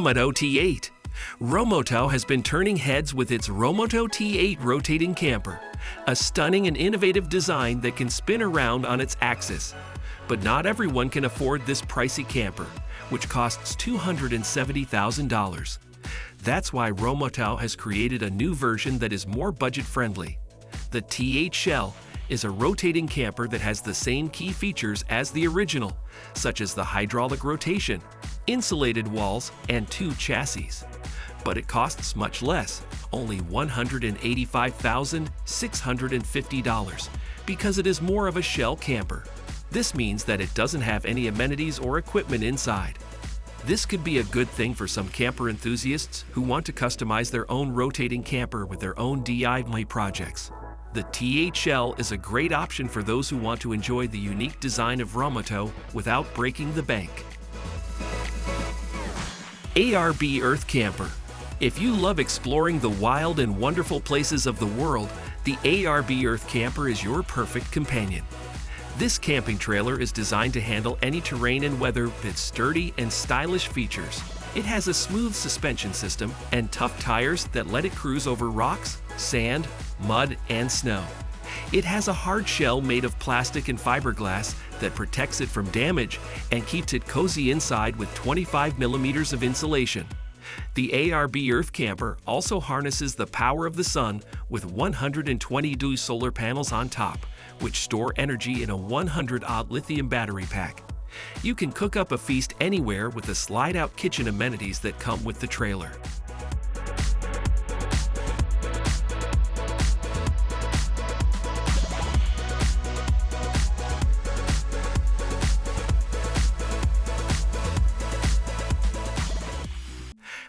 Romotow T8. Romotow has been turning heads with its Romotow T8 rotating camper, a stunning and innovative design that can spin around on its axis. But not everyone can afford this pricey camper, which costs $270,000. That's why Romotow has created a new version that is more budget-friendly. The T8 Shell is a rotating camper that has the same key features as the original, such as the hydraulic rotation, insulated walls, and 2 chassis. But it costs much less, only $185,650, because it is more of a shell camper. This means that it doesn't have any amenities or equipment inside. This could be a good thing for some camper enthusiasts who want to customize their own rotating camper with their own DIY projects. The T8 Shell is a great option for those who want to enjoy the unique design of Romotow without breaking the bank. ARB Earth Camper. If you love exploring the wild and wonderful places of the world, the ARB Earth Camper is your perfect companion. This camping trailer is designed to handle any terrain and weather with its sturdy and stylish features. It has a smooth suspension system and tough tires that let it cruise over rocks, sand, mud, and snow. It has a hard shell made of plastic and fiberglass that protects it from damage and keeps it cozy inside with 25 millimeters of insulation. The ARB Earth Camper also harnesses the power of the sun with 120 solar panels on top, which store energy in a 100-odd lithium battery pack. You can cook up a feast anywhere with the slide-out kitchen amenities that come with the trailer.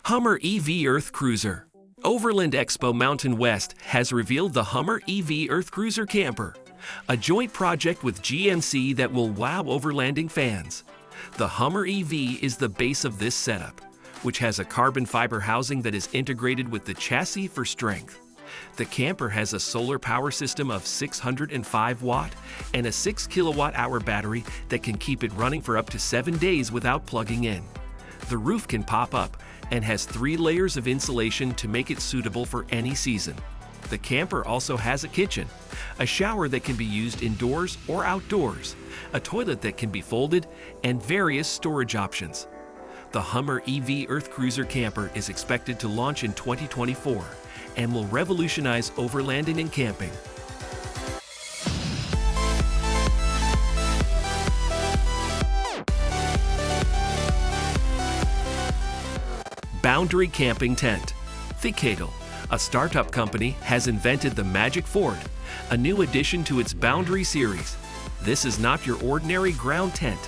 Hummer EV EarthCruiser. Overland Expo Mountain West has revealed the Hummer EV EarthCruiser camper, a joint project with GMC that will wow overlanding fans. The Hummer EV is the base of this setup, which has a carbon fiber housing that is integrated with the chassis for strength. The camper has a solar power system of 605 watt and a 6 kilowatt-hour battery that can keep it running for up to 7 days without plugging in. The roof can pop up and has 3 layers of insulation to make it suitable for any season. The camper also has a kitchen, a shower that can be used indoors or outdoors, a toilet that can be folded, and various storage options. The Hummer EV EarthCruiser camper is expected to launch in 2024 and will revolutionize overlanding and camping. Boundary Camping Tent. TruckHouse, a startup company, has invented the Magic Fort, a new addition to its Boundary series. This is not your ordinary ground tent.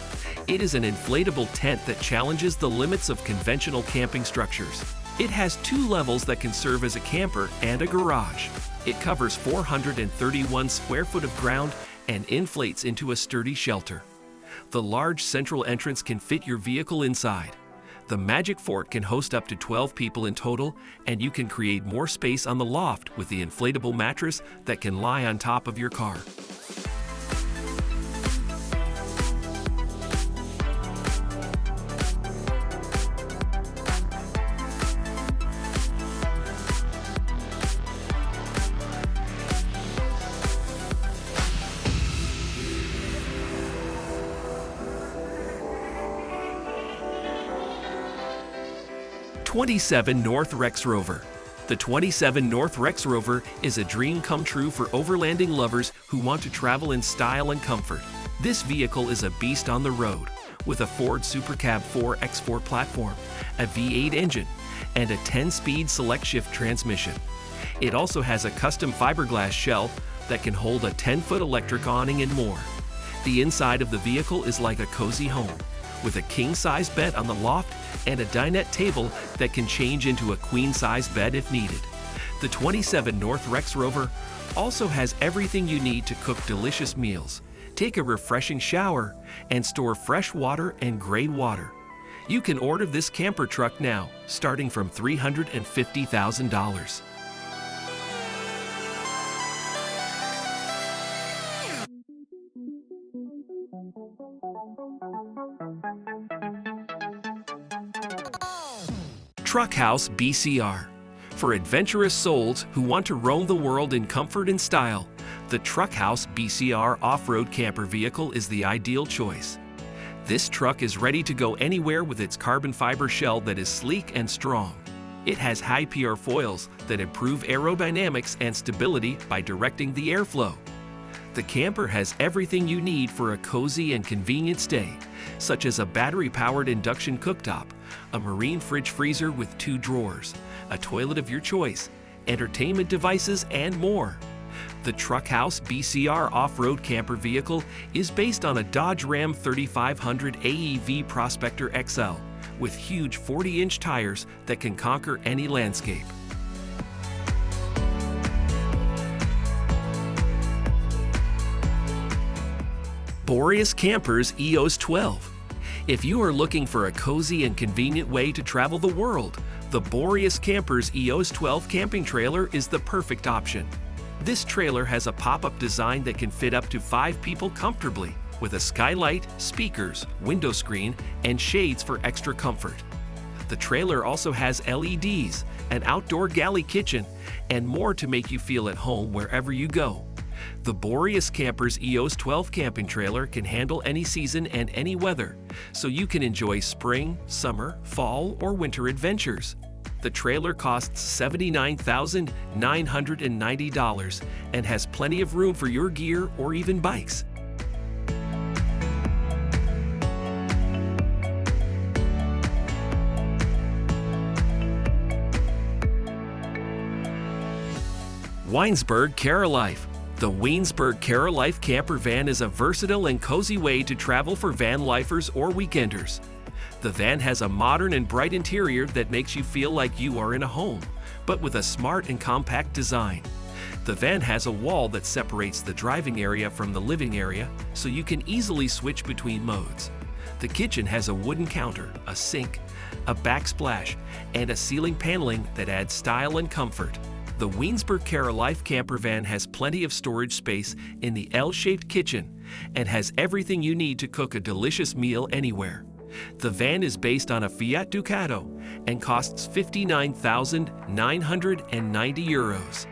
It is an inflatable tent that challenges the limits of conventional camping structures. It has 2 levels that can serve as a camper and a garage. It covers 431 square foot of ground and inflates into a sturdy shelter. The large central entrance can fit your vehicle inside. The Magic Fort can host up to 12 people in total, and you can create more space on the loft with the inflatable mattress that can lie on top of your car. '27 North RexRover. The '27 North RexRover is a dream come true for overlanding lovers who want to travel in style and comfort. This vehicle is a beast on the road, with a Ford Super Cab 4X4 platform, a V8 engine, and a 10-speed select shift transmission. It also has a custom fiberglass shell that can hold a 10-foot electric awning and more. The inside of the vehicle is like a cozy home, with a king-size bed on the loft and a dinette table that can change into a queen-size bed if needed. The '27 North RexRover also has everything you need to cook delicious meals, take a refreshing shower, and store fresh water and gray water. You can order this camper truck now, starting from $350,000. TruckHouse BCR. For adventurous souls who want to roam the world in comfort and style, the TruckHouse BCR off-road camper vehicle is the ideal choice. This truck is ready to go anywhere with its carbon fiber shell that is sleek and strong. It has high PR foils that improve aerodynamics and stability by directing the airflow. The camper has everything you need for a cozy and convenient stay, such as a battery-powered induction cooktop, a marine fridge freezer with 2 drawers, a toilet of your choice, entertainment devices, and more. The TruckHouse BCR off-road camper vehicle is based on a Dodge Ram 3500 AEV Prospector XL with huge 40-inch tires that can conquer any landscape. Boreas Campers EOS 12. If you are looking for a cozy and convenient way to travel the world, the Boreas Campers EOS 12 camping trailer is the perfect option. This trailer has a pop-up design that can fit up to 5 people comfortably, with a skylight, speakers, window screen, and shades for extra comfort. The trailer also has LEDs, an outdoor galley kitchen, and more to make you feel at home wherever you go. The Boreas Campers EOS 12 camping trailer can handle any season and any weather, so you can enjoy spring, summer, fall, or winter adventures. The trailer costs $79,990 and has plenty of room for your gear or even bikes. WEINSBERG CaraLife. The WEINSBERG CaraLife camper van is a versatile and cozy way to travel for van lifers or weekenders. The van has a modern and bright interior that makes you feel like you are in a home, but with a smart and compact design. The van has a wall that separates the driving area from the living area, so you can easily switch between modes. The kitchen has a wooden counter, a sink, a backsplash, and a ceiling paneling that adds style and comfort. The WEINSBERG CaraLife camper van has plenty of storage space in the L-shaped kitchen and has everything you need to cook a delicious meal anywhere. The van is based on a Fiat Ducato and costs €59,990.